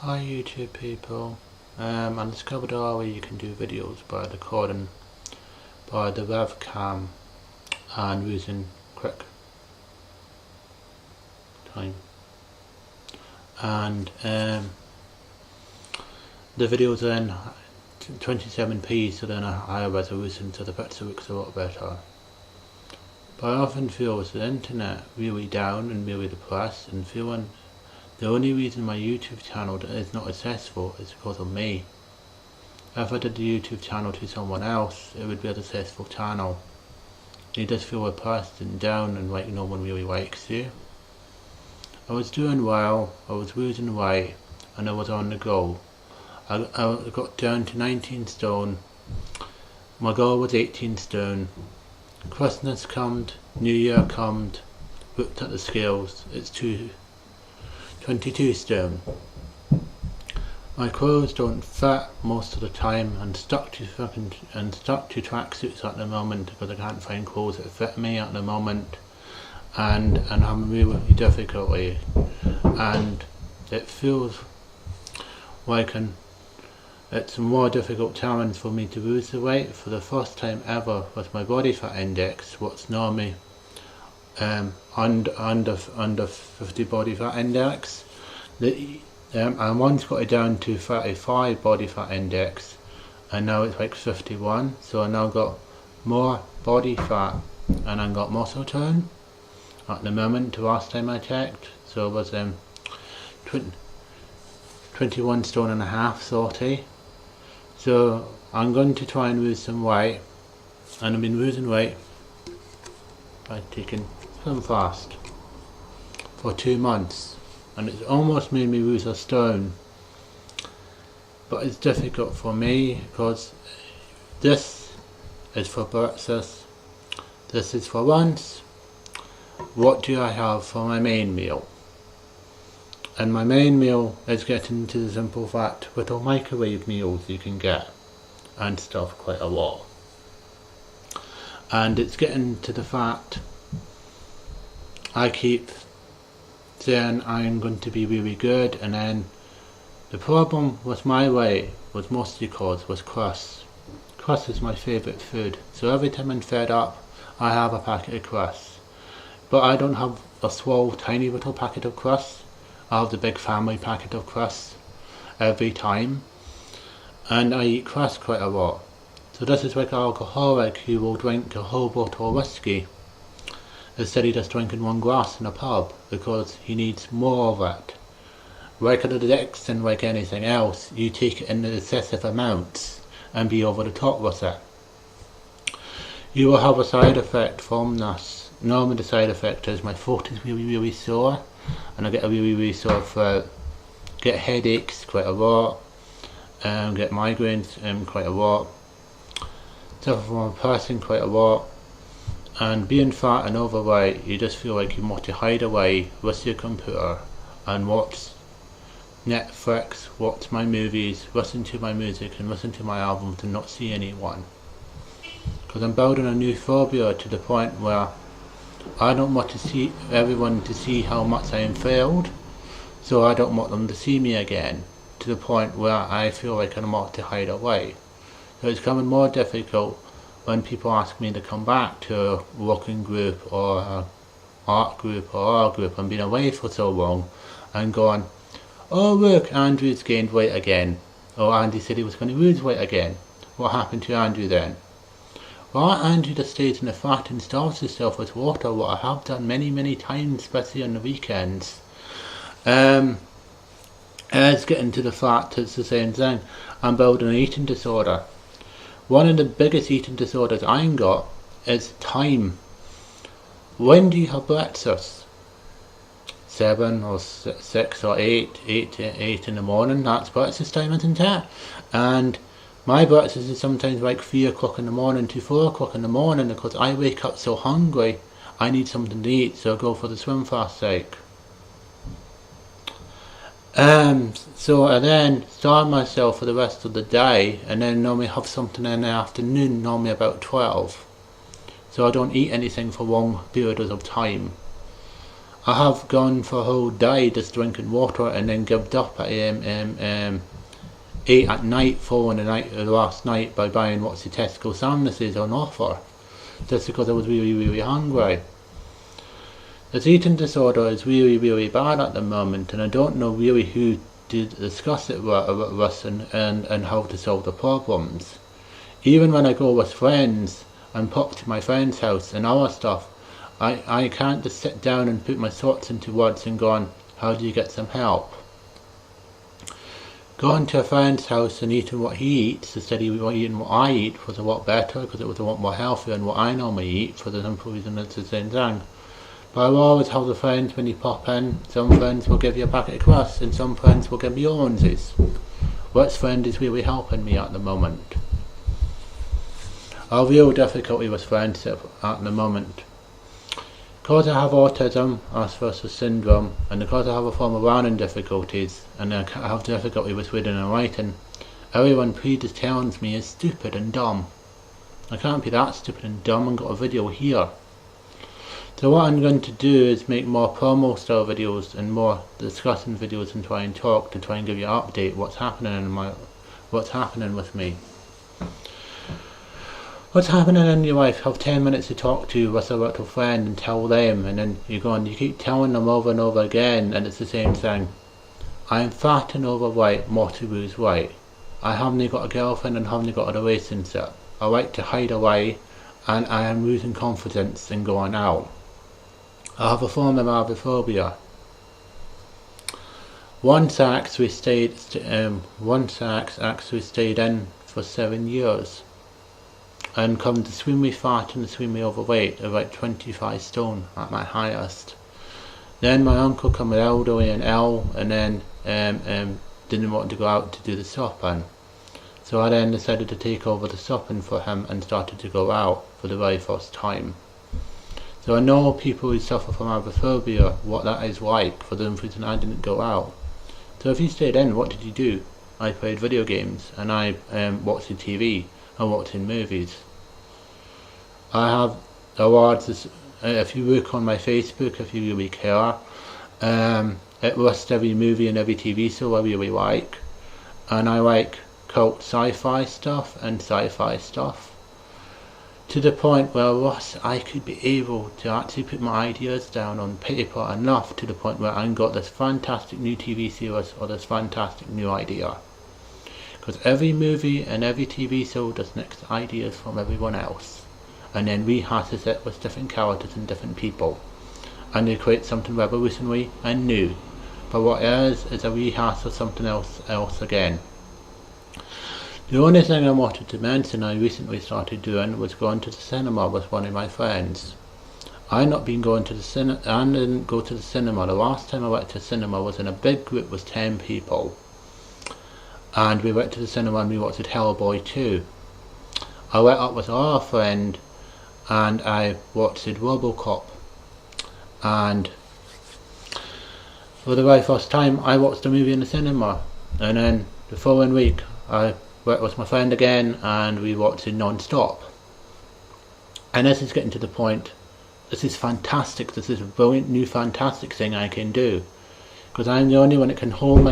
Hi YouTube people. I discovered a way you can do videos by recording by the webcam and using quick time. And the videos are in 27p, so then a higher resolution, so the picture looks a lot better. But I often feel with the internet really down and really depressed and feeling the only reason my YouTube channel is not successful is because of me. If I did the YouTube channel to someone else, it would be a successful channel. You just feel depressed and down and like no one really likes you. I was doing well, I was losing weight, and I was on the go. I got down to 19 stone. My goal was 18 stone. Christmas come, New Year come, looked at the scales, it's 22 stone. My clothes don't fit most of the time and stuck to tracksuits at the moment because I can't find clothes that fit me at the moment, and I'm really difficulty, and it feels like it's a more difficult challenge for me to lose the weight for the first time ever with my body fat index, what's normally under 50 body fat index. I once got it down to 35 body fat index, and now it's like 51, so I now got more body fat and I got muscle tone at the moment. The last time I checked, so it was 21 stone and a half, 30. So I'm going to try and lose some weight, and I've been losing weight by taking SlimFast for 2 months, and it's almost made me lose a stone, but it's difficult for me because this is for breakfast, this is for lunch. What do I have for my main meal? And my main meal is getting to the simple fact little microwave meals you can get and stuff quite a lot, and it's getting to the fact I keep saying I'm going to be really good, and then the problem with my weight was mostly caused with crusts. Crust is my favourite food, so every time I'm fed up I have a packet of crusts, but I don't have a small tiny little packet of crusts. I have the big family packet of crusts every time, and I eat crust quite a lot. So this is like an alcoholic who will drink a whole bottle of whiskey instead of just drinking one glass in a pub because he needs more of it. Like an addiction, like anything else, you take it in excessive amounts and be over the top with it. You will have a side effect from this. Normally the side effect is my throat is really sore, and I get a really sore throat, get headaches quite a lot, get migraines quite a lot, suffer from depression quite a lot, and being fat and overweight, you just feel like you want to hide away with your computer and watch Netflix, watch my movies, listen to my music and listen to my albums and not see anyone. Because I'm building a new phobia to the point where I don't want to see everyone to see how much I am failed, so I don't want them to see me again, to the point where I feel like I want to hide away. So it's becoming more difficult when people ask me to come back to a working group or a art group or our group and been away for so long and going, oh look, Andrew's gained weight again, or Andy said he was going to lose weight again. What happened to Andrew then? Well, Andrew just stays in the flat and starves himself with water, what I have done many times, especially on the weekends. It's getting to the fact it's the same thing. I'm building an eating disorder. One of the biggest eating disorders I got is time. When do you have breakfast? 7 or 6 or 8 in the morning, that's breakfast time, isn't it? And my breakfast is sometimes like 3 o'clock in the morning to 4 o'clock in the morning because I wake up so hungry. I need something to eat, so I go for the SlimFast sake. So I then starve myself for the rest of the day, and then normally have something in the afternoon, normally about 12. So I don't eat anything for long periods of time. I have gone for a whole day just drinking water and then given up at 8 at night, 4 in the night last night by buying what's the Tesco sandwiches on offer, just because I was really hungry. This eating disorder is really bad at the moment, and I don't know really who to discuss it with us and how to solve the problems. Even when I go with friends and pop to my friend's house and our stuff, I can't just sit down and put my thoughts into words and go on, how do you get some help? Going to a friend's house and eating what he eats instead of eating what I eat was a lot better, because it was a lot more healthier than what I normally eat, for the simple reason it's the same thing. But I will always have the friends when you pop in. Some friends will give you a packet of crusts and some friends will give me oranges. Which friend is really helping me at the moment? Our real difficulty with friendship at the moment. Because I have autism, Asperger's syndrome, and because I have a form of learning difficulties, and I have difficulty with reading and writing, everyone tells me is stupid and dumb. I can't be that stupid and dumb and got a video here. So what I'm going to do is make more promo style videos and more discussing videos and try and talk to try and give you an update what's happening with me. What's happening in your life? Have 10 minutes to talk to with a little friend and tell them, and then you keep telling them over and over again, and it's the same thing. I'm fat and overweight, more to lose weight. I haven't got a girlfriend and haven't got a relationship. I like to hide away, and I am losing confidence in going out. I have a form of agoraphobia. Once I actually stayed in for 7 years, and come extremely fat and extremely overweight, about 25 stone at my highest. Then my uncle came elderly and ill, and then didn't want to go out to do the shopping. So I then decided to take over the shopping for him and started to go out for the very first time. So I know people who suffer from agoraphobia, what that is like. For the reason I didn't go out. So if you stayed in, what did you do? I played video games, and I watched the TV, and watched movies. I have awards, if you look on my Facebook, if you really care, it lists every movie and every TV show I really like. And I like cult sci-fi stuff and sci-fi stuff. To the point where I could be able to actually put my ideas down on paper enough to the point where I got this fantastic new TV series or this fantastic new idea. Because every movie and every TV show does next ideas from everyone else, and then rehashes it with different characters and different people, and they create something revolutionary and new. But what is a rehash of something else again. The only thing I wanted to mention I recently started doing was going to the cinema with one of my friends. I didn't go to the cinema. The last time I went to the cinema was in a big group with 10 people. And we went to the cinema and we watched Hellboy 2. I went up with our friend and I watched Robocop. And for the very first time I watched a movie in the cinema. And then the following week I went with my friend again and we watched it non-stop. And this is getting to the point, this is fantastic, this is a brilliant new fantastic thing I can do. Because I'm the only one that can hold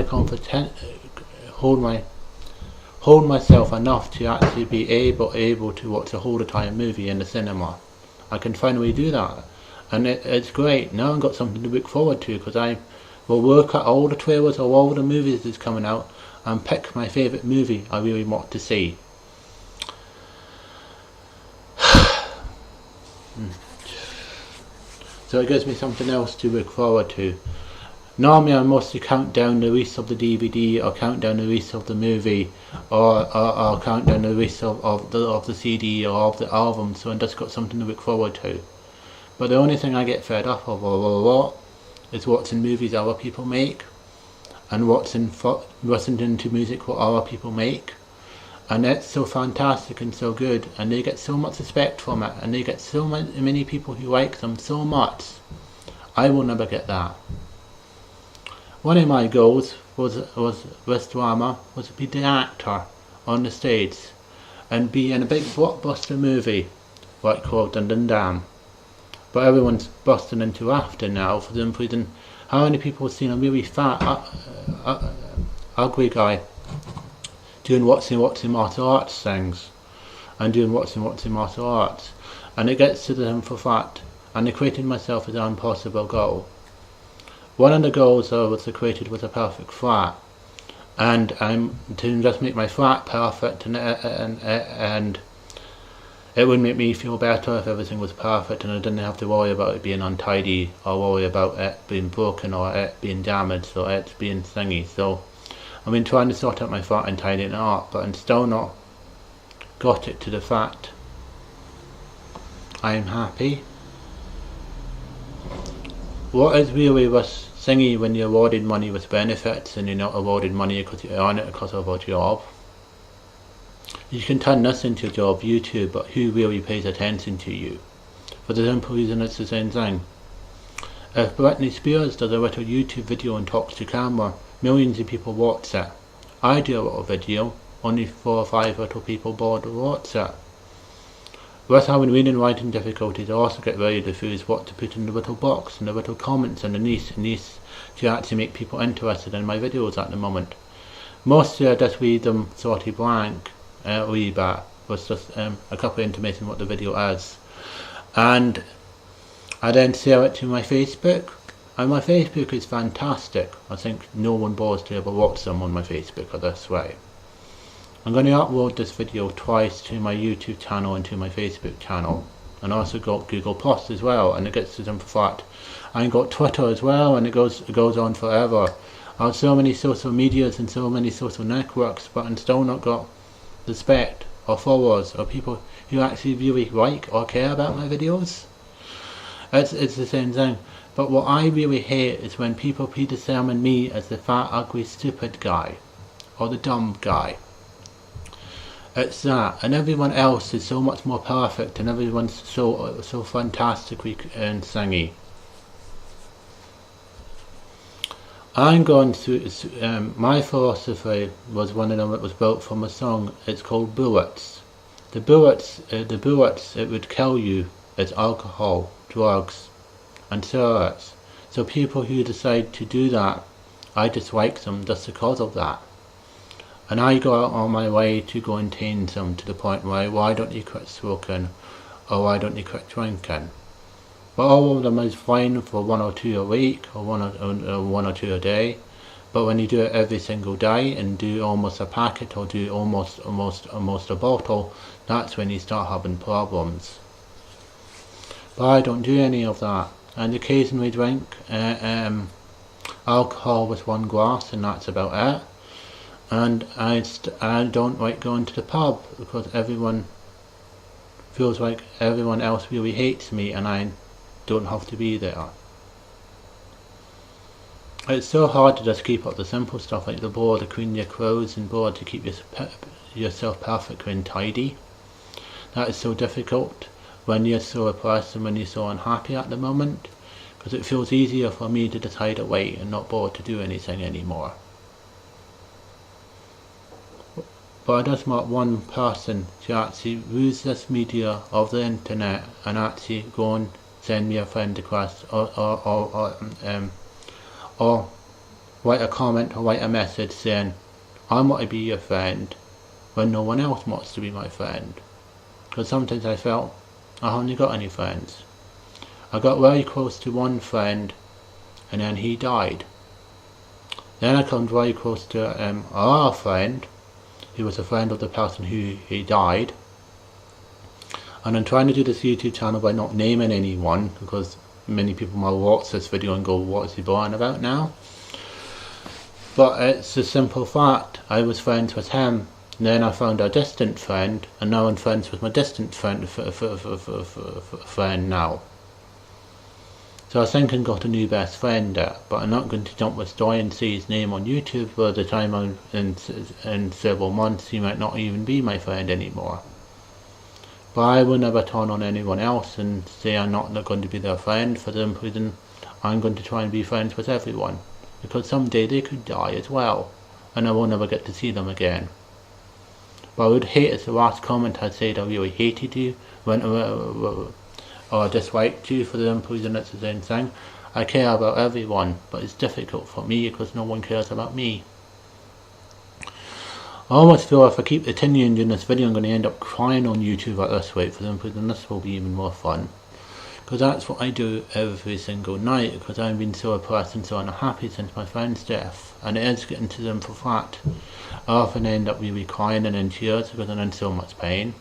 myself enough to actually be able to watch a whole entire movie in the cinema. I can finally do that, and it's great. Now I've got something to look forward to, because I will work at all the trailers or all the movies that's coming out and pick my favourite movie I really want to see. So it gives me something else to look forward to. Normally I mostly count down the release of the DVD, or count down the release of the movie, or count down the release of the CD or of the album, so I just got something to look forward to. But the only thing I get fed up of a lot is watching movies other people make, and listening to music what other people make. And it's so fantastic and so good, and they get so much respect from it, and they get so many people who like them so much. I will never get that. One of my goals with drama was to be the actor on the stage and be in a big blockbuster movie like called Dun Dun Dam. but everyone's busting into laughter now for them reason. How many people have seen a really fat, ugly guy doing what's in martial arts things, and doing what's in martial arts, and it gets to them for fat, and equating myself as an impossible goal. One of the goals I was equated with a perfect flat, and I'm to just make my flat perfect, and it would make me feel better if everything was perfect and I didn't have to worry about it being untidy, or worry about it being broken, or it being damaged, or it being thingy. So I've been trying to sort out my flat and tidying it up, but I'm still not got it to the fact I'm happy. What is really was thingy when you're awarded money with benefits and you're not awarded money because you earn it because of a job? You can turn this into a job, YouTube, but who really pays attention to you? For the simple reason it's the same thing. If Britney Spears does a little YouTube video and talks to camera, millions of people watch it. I do a little video, only 4 or 5 little people bored to watch it. With having reading and writing difficulties, I also get very diffused what to put in the little box and the little comments underneath to actually make people interested in my videos at the moment. Mostly I just read them sort of blank, read that was just a couple of intimation what the video is, and I then share it to my Facebook, and my Facebook is fantastic. I think no one bothers to ever watch them on my Facebook or this way. I'm going to upload this video twice to my YouTube channel and to my Facebook channel, and also got Google Plus as well, and it gets to them for that. I got Twitter as well, and it goes on forever. I have so many social medias and so many social networks, but I'm still not got respect or followers or people who actually really like or care about my videos. It's the same thing. But what I really hate is when people predetermine me as the fat, ugly, stupid guy or the dumb guy. It's that, and everyone else is so much more perfect, and everyone's so fantastically and thingy. I'm going to my philosophy was one of them that was built from a song. It's called Bullets. The bullets it would kill you is alcohol, drugs, and cigarettes. So people who decide to do that, I dislike them just because of that. And I go out on my way to go and change them to the point where, why don't you quit smoking, or why don't you quit drinking? But all of them is fine for 1 or 2 a week, or one or two a day. But when you do it every single day and do almost a packet or do almost a bottle, that's when you start having problems. But I don't do any of that, and occasionally drink alcohol with 1 glass, and that's about it. And I don't like going to the pub because everyone feels like everyone else really hates me and I don't have to be there. It's so hard to just keep up the simple stuff like the board to clean your clothes and board to keep yourself perfectly and tidy. That is so difficult when you're so oppressed and when you're so unhappy at the moment, because it feels easier for me to decide away and not bored to do anything anymore. But I just want one person to actually use this media of the internet and actually go and send me a friend request or write a comment or write a message saying, I want to be your friend, when no one else wants to be my friend. Because sometimes I felt I haven't got any friends. I got very close to one friend and then he died. Then I come very close to our friend. He was a friend of the person who he died, and I'm trying to do this YouTube channel by not naming anyone because many people might watch this video and go, what is he born about now? But it's a simple fact. I was friends with him, and then I found a distant friend, and now I'm friends with my distant friend now. So I think I've got a new best friend there, but I'm not going to jump with joy and see his name on YouTube. By the time I'm in several months, he might not even be my friend anymore. But I will never turn on anyone else and say I'm not going to be their friend. For them reason, I'm going to try and be friends with everyone, because someday they could die as well, and I will never get to see them again. But I would hate, as the last comment I said, I really hated you when or dislike you for them reason. It's the same thing. I care about everyone, but it's difficult for me because no one cares about me. I almost feel if I keep continuing doing this video, I'm going to end up crying on YouTube at this rate for them, and this will be even more fun. Because that's what I do every single night, because I've been so oppressed and so unhappy since my friend's death, and it is getting to them for that. I often end up really crying and in tears because I'm in so much pain.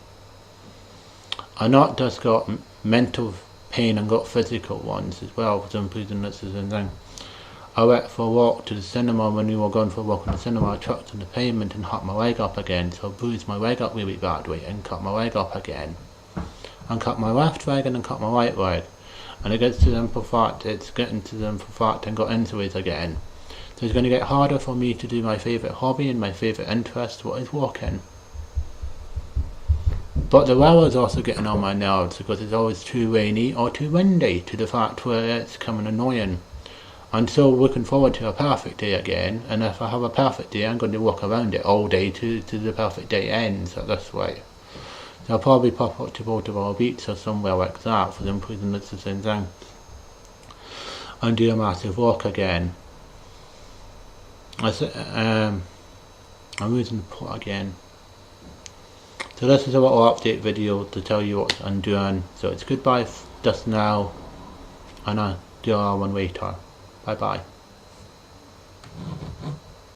I not just got mental pain and got physical ones as well, for some reason. This is the thing. I went for a walk to the cinema. When we were going for a walk in the cinema, I tripped on the pavement and hurt my leg up again, so I bruised my leg up really badly and cut my leg up again. And cut my left leg and then cut my right leg. And it gets to them for fact, it's getting to them for fact and got injuries again. So it's going to get harder for me to do my favourite hobby and my favourite interest, what is walking. But the weather's also getting on my nerves because it's always too rainy or too windy, to the fact where it's becoming annoying. I'm so looking forward to a perfect day again, and if I have a perfect day, I'm going to walk around it all day to the perfect day ends this way. So I'll probably pop up to Baltimore Beach or somewhere like that for them reason. It's the same thing. And do a massive walk again. I'm losing the plot again. So this is a little update video to tell you what I'm doing. So it's goodbye just now, and I'll do one later. Bye bye.